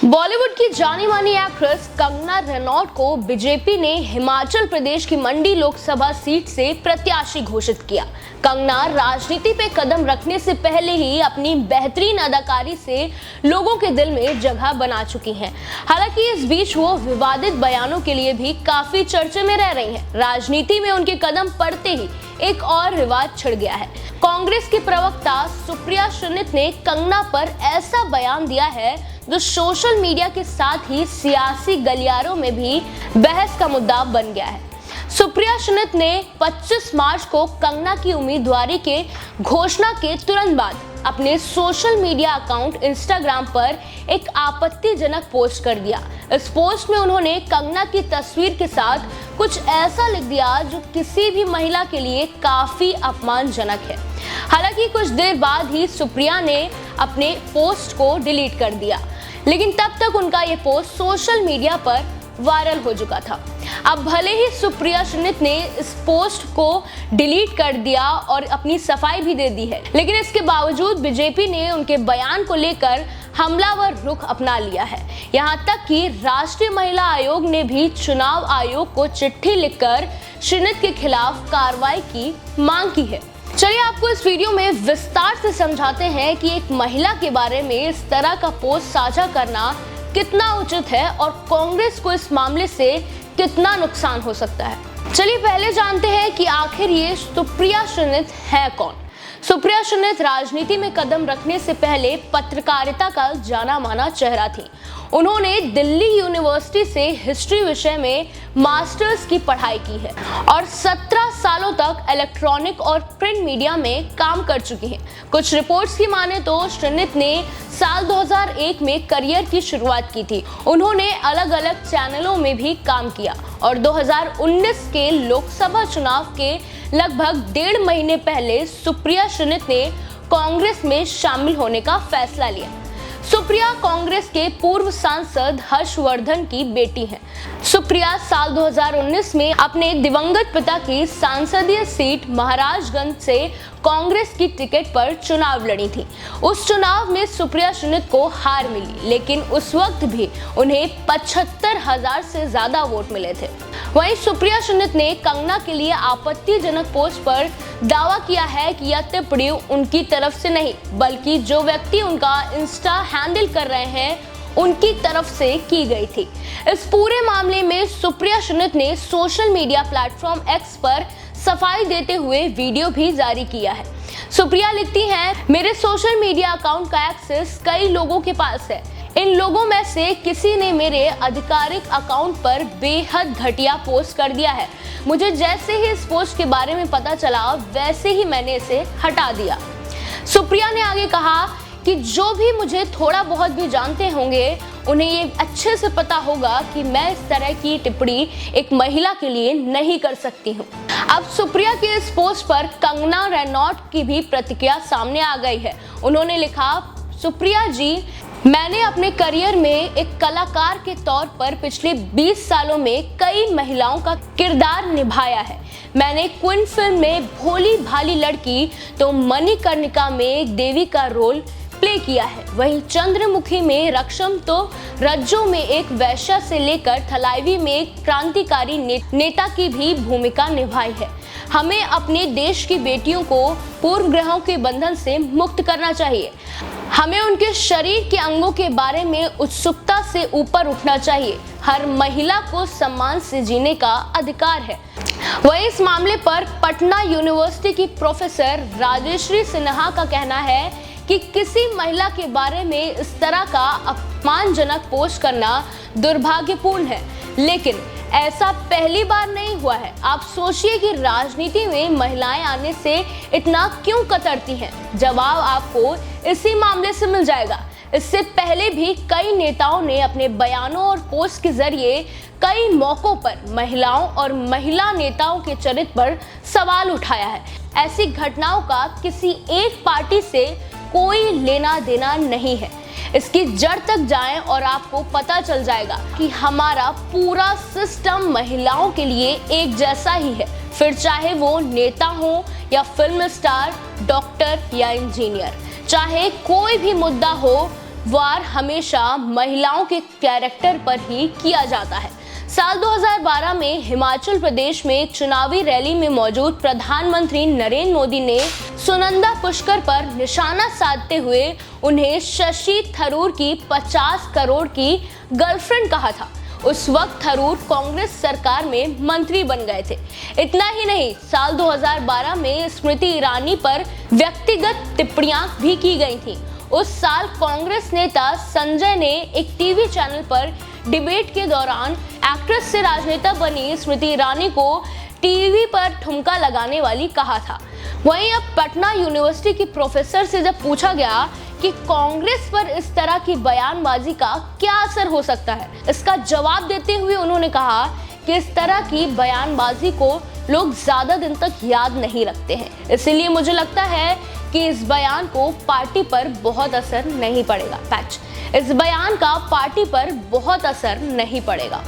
बॉलीवुड की जानी मानी एक्ट्रेस कंगना रनौत को बीजेपी ने हिमाचल प्रदेश की मंडी लोकसभा सीट से प्रत्याशी घोषित किया। कंगना राजनीति पे कदम रखने से पहले ही अपनी बेहतरीन अदाकारी से लोगों के दिल में जगह बना चुकी हैं। हालांकि इस बीच वो विवादित बयानों के लिए भी काफी चर्चे में रह रही हैं। राजनीति में उनके कदम पड़ते ही एक और विवाद छिड़ गया है। कांग्रेस की प्रवक्ता सुप्रिया श्रीनित ने कंगना पर ऐसा बयान दिया है जो सोशल मीडिया के साथ ही सियासी गलियारों में भी बहस का मुद्दा बन गया है। सुप्रिया श्रीनित ने 25 मार्च को कंगना की उम्मीदवारी के घोषणा के तुरंत बाद अपने सोशल मीडिया अकाउंट इंस्टाग्राम पर एक आपत्तिजनक पोस्ट कर दिया। इस पोस्ट में उन्होंने कंगना की तस्वीर के साथ कुछ ऐसा लिख दिया जो किसी भी महिला के लिए काफी अपमानजनक है। हालांकि कुछ देर बाद ही सुप्रिया ने अपने पोस्ट को डिलीट कर दिया, लेकिन तब तक उनका ये पोस्ट सोशल मीडिया पर वायरल हो चुका था। अब भले ही सुप्रिया श्रीनित ने इस पोस्ट को डिलीट कर दिया और अपनी सफाई भी दे दी है, लेकिन इसके बावजूद बीजेपी ने उनके बयान को लेकर हमलावर रुख अपना लिया है। यहाँ तक कि राष्ट्रीय महिला आयोग ने भी चुनाव आयोग को चिट्ठी लिखकर श्रीनित के खिलाफ कार्रवाई की मांग की है। चलिए आपको इस वीडियो में विस्तार से समझाते हैं कि एक महिला के बारे में इस तरह का पोस्ट साझा करना कितना उचित है और कांग्रेस को इस मामले से कितना नुकसान हो सकता है। चलिए पहले जानते हैं कि आखिर ये सुप्रिया श्रीनित है कौन। सुप्रिया श्रीनित राजनीति में कदम रखने से पहले पत्रकारिता का जाना माना चेहरा थी। उन्होंने दिल्ली यूनिवर्सिटी से हिस्ट्री विषय में मास्टर्स की पढ़ाई की है और 17 सालों तक इलेक्ट्रॉनिक और प्रिंट मीडिया में काम कर चुकी हैं। कुछ रिपोर्ट्स की माने तो श्रीनित ने साल 2001 में करियर की शुरुआत की थी। उन्होंने अलग अलग चैनलों में भी काम किया और 2019 के लोकसभा चुनाव के लगभग 1.5 महीने पहले सुप्रिया श्रीनित ने कांग्रेस में शामिल होने का फैसला लिया। सुप्रिया कांग्रेस के पूर्व सांसद हर्षवर्धन की बेटी हैं। सुप्रिया साल 2019 में अपने दिवंगत पिता की सांसदीय सीट महाराजगंज से कांग्रेस की टिकट पर चुनाव लड़ी थी। उस चुनाव में सुप्रिया श्रीनित को हार मिली, लेकिन उस वक्त भी उन्हें 75,000 से ज्यादा वोट मिले थे। वहीं सुप्रिया श्रीनित ने कंगना के लिए आपत्तिजनक पोस्ट पर दावा किया है कि यह टिप्पणी उनकी तरफ से नहीं, बल्कि जो व्यक्ति उनका इंस्टा हैंडल कर रहे हैं उनकी तरफ से की गई थी। इस पूरे मामले में सुप्रिया श्रीनित ने सोशल मीडिया प्लेटफॉर्म एक्स पर सफाई देते हुए वीडियो भी जारी किया है। सुप्रिया लिखती हैं, मेरे सोशल मीडिया अकाउंट का एक्सेस कई लोगों के पास है। इन लोगों में से किसी ने मेरे आधिकारिक अकाउंट पर बेहद घटिया पोस्ट कर दिया है। मुझे जैसे ही इस पोस्ट के बारे में पता चला वैसे ही मैंने इसे हटा दिया। सुप्रिया ने आगे कहा कि जो भी मुझे थोड़ा बहुत भी जानते होंगे उन्हें ये अच्छे से पता होगा कि मैं इस तरह की टिप्पणी एक महिला के लिए नहीं कर सकती हूँ। अब सुप्रिया के इस पोस्ट पर कंगना रनौत की भी प्रतिक्रिया सामने आ गई है। उन्होंने लिखा, सुप्रिया जी, मैंने अपने करियर में एक कलाकार के तौर पर पिछले 20 सालों में कई महिलाओं का किरदार निभाया है। मैंने क्वीन फिल्म में भोली भाली लड़की तो मणिकर्णिका में एक देवी का रोल प्ले किया है। वहीं चंद्रमुखी में रक्षम तो रज्जो में एक वैश्या से लेकर थलाइवी में एक क्रांतिकारी नेता की भी भूमिका निभाई है। हमें अपने देश की बेटियों को पूर्व ग्रहों के बंधन से मुक्त करना चाहिए। हमें उनके शरीर के अंगों के बारे में उत्सुकता से ऊपर उठना चाहिए। हर महिला को सम्मान से जीने का अधिकार है। वहीं इस मामले पर पटना यूनिवर्सिटी की प्रोफेसर राजेश्री सिन्हा का कहना है कि किसी महिला के बारे में इस तरह का अपमानजनक पोस्ट करना दुर्भाग्यपूर्ण है, लेकिन ऐसा पहली बार नहीं हुआ है। आप सोचिए कि राजनीति में महिलाएं आने से इतना क्यों कतरती हैं? जवाब आपको इसी मामले से मिल जाएगा। इससे पहले भी कई नेताओं ने अपने बयानों और पोस्ट के जरिए कई मौकों पर महिलाओं और महिला नेताओं के चरित्र पर सवाल उठाया है। ऐसी घटनाओं का किसी एक पार्टी से कोई लेना देना नहीं है। इसकी जड़ तक जाएं और आपको पता चल जाएगा कि हमारा पूरा सिस्टम महिलाओं के लिए एक जैसा ही है, फिर चाहे वो नेता हो या फिल्म स्टार, डॉक्टर या इंजीनियर। चाहे कोई भी मुद्दा हो, वार हमेशा महिलाओं के कैरेक्टर पर ही किया जाता है। साल 2012 में हिमाचल प्रदेश में एक चुनावी रैली में मौजूद प्रधानमंत्री नरेंद्र मोदी ने सुनंदा पुष्कर पर निशाना साधते हुए उन्हें शशि थरूर की 50 करोड़ की गर्लफ्रेंड कहा था। उस वक्त थरूर कांग्रेस सरकार में मंत्री बन गए थे। इतना ही नहीं, साल 2012 में स्मृति ईरानी पर व्यक्तिगत टिप्पणियां भी की गई थीं। उस साल कांग्रेस नेता संजय ने एक टीवी चैनल पर डिबेट के दौरान एक्ट्रेस से राजनेता बनी स्मृति ईरानी को टीवी पर ठुमका लगाने वाली कहा था। वहीं अब पटना यूनिवर्सिटी की प्रोफेसर से जब पूछा गया कि कांग्रेस पर इस तरह की बयानबाजी का क्या असर हो सकता है, इसका जवाब देते हुए उन्होंने कहा कि इस तरह की बयानबाजी को लोग ज्यादा दिन तक याद नहीं रखते हैं, इसीलिए मुझे लगता है कि इस बयान को पार्टी पर बहुत असर नहीं पड़ेगा। पैच, इस बयान का पार्टी पर बहुत असर नहीं पड़ेगा।